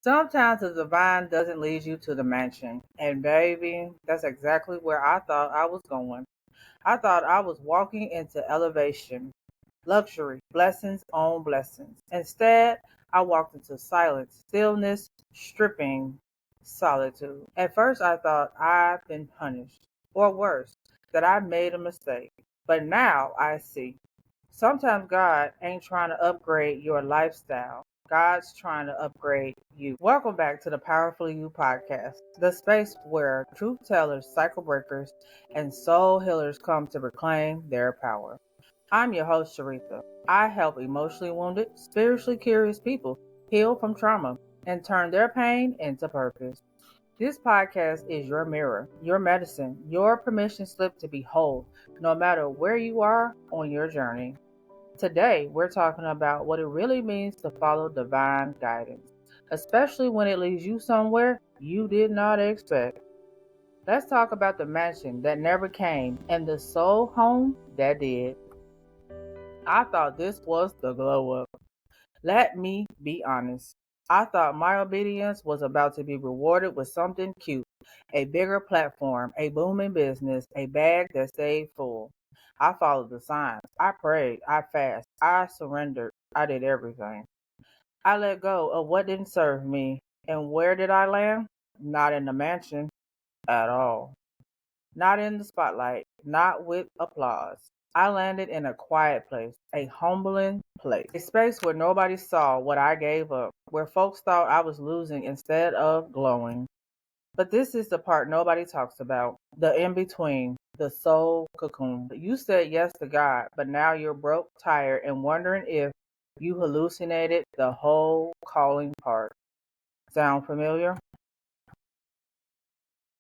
Sometimes the divine doesn't lead you to the mansion. And baby, that's exactly where I thought I was going. I thought I was walking into elevation, luxury, blessings on blessings. Instead, I walked into silence, stillness, stripping solitude. At first, I thought I'd been punished, or worse, that I made a mistake. But now I see. Sometimes God ain't trying to upgrade your lifestyle. God's trying to upgrade you. Welcome back to the Powerfully You podcast, the space where truth tellers, cycle breakers, and soul healers come to reclaim their power. I'm your host, Sharitha. I help emotionally wounded, spiritually curious people heal from trauma and turn their pain into purpose. This podcast is your mirror, your medicine, your permission slip to be whole, no matter where you are on your journey. Today, we're talking about what it really means to follow divine guidance, especially when it leads you somewhere you did not expect. Let's talk about the mansion that never came and the soul home that did. I thought this was the glow up. Let me be honest. I thought my obedience was about to be rewarded with something cute, a bigger platform, a booming business, a bag that stayed full. I followed the signs. I prayed. I fasted. I surrendered. I did everything. I let go of what didn't serve me. And where did I land? Not in the mansion at all. Not in the spotlight, not with applause. I landed in a quiet place, a humbling place, a space where nobody saw what I gave up, where folks thought I was losing instead of glowing. But this is the part nobody talks about, the in between, the soul cocoon. You said yes to God, but now you're broke, tired, and wondering if you hallucinated the whole calling part. Sound familiar?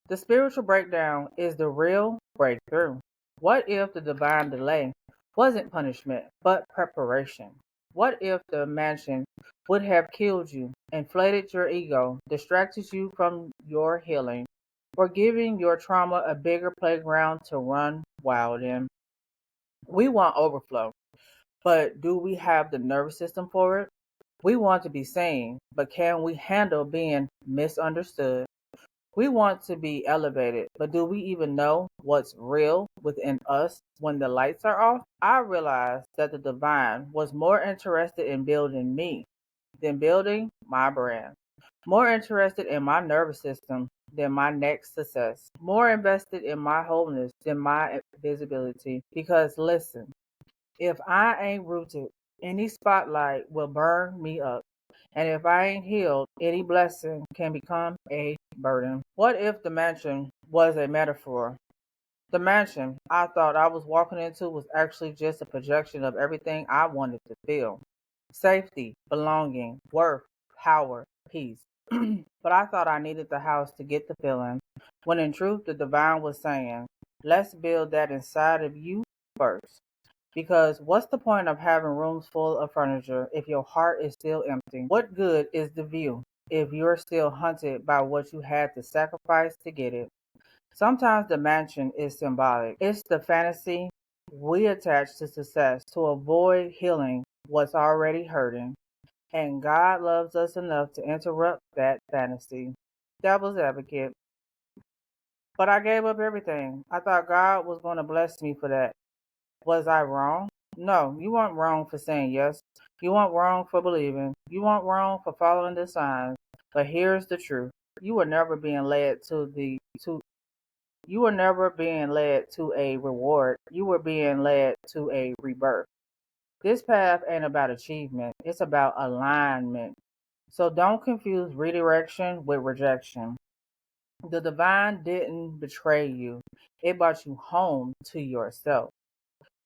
The spiritual breakdown is the real breakthrough. What if the divine delay wasn't punishment, but preparation? What if the mansion would have killed you, inflated your ego, distracted you from your healing, or giving your trauma a bigger playground to run wild in? We want overflow, but do we have the nervous system for it? We want to be seen, but can we handle being misunderstood? We want to be elevated, but do we even know what's real within us when the lights are off? I realized that the divine was more interested in building me than building my brand, more interested in my nervous system than my next success, more invested in my wholeness than my visibility. Because listen, if I ain't rooted, any spotlight will burn me up. And if I ain't healed, any blessing can become a burden. What if the mansion was a metaphor? The mansion I thought I was walking into was actually just a projection of everything I wanted to feel: safety, belonging, worth, power, peace. But I thought I needed the house to get the feeling, when in truth, the divine was saying, let's build that inside of you first. Because what's the point of having rooms full of furniture if your heart is still empty? What good is the view if you're still haunted by what you had to sacrifice to get it? Sometimes the mansion is symbolic. It's the fantasy we attach to success to avoid healing what's already hurting. And God loves us enough to interrupt that fantasy. Devil's advocate. But I gave up everything. I thought God was going to bless me for that. Was I wrong? No, you weren't wrong for saying yes. You weren't wrong for believing. You weren't wrong for following the signs. But here's the truth. You were never being led to you were never being led to a reward. You were being led to a rebirth. This path ain't about achievement. It's about alignment. So don't confuse redirection with rejection. The divine didn't betray you. It brought you home to yourself.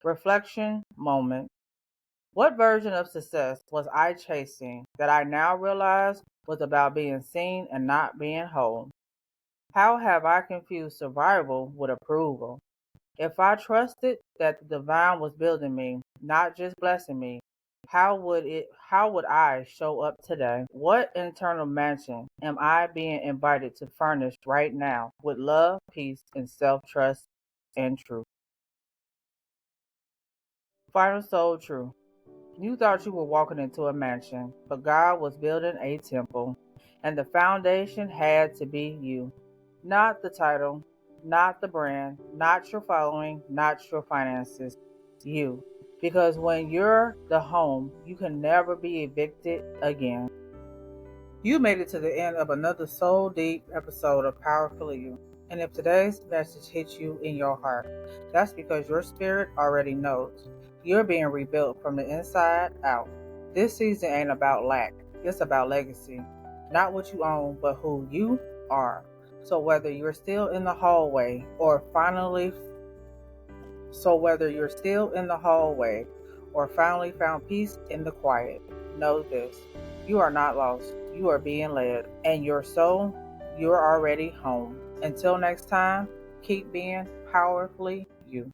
Reflection moment. What version of success was I chasing that I now realize was about being seen and not being whole? How have I confused survival with approval? If I trusted that the divine was building me, not just blessing me, how would I show up today? What internal mansion am I being invited to furnish right now with love, peace, and self-trust and truth? Final soul truth. You thought you were walking into a mansion, but God was building a temple. And the foundation had to be you. Not the title, not the brand, not your following, not your finances. You. Because when you're the home, you can never be evicted again. You made it to the end of another soul deep episode of Powerfully You. And if today's message hits you in your heart, that's because your spirit already knows you're being rebuilt from the inside out. This season ain't about lack, it's about legacy. Not what you own, but who you are. So whether you're still in the hallway or finally so whether you're still in the hallway or finally found peace in the quiet, know this. You are not lost. You are being led. And your soul, you're already home. Until next time, keep being powerfully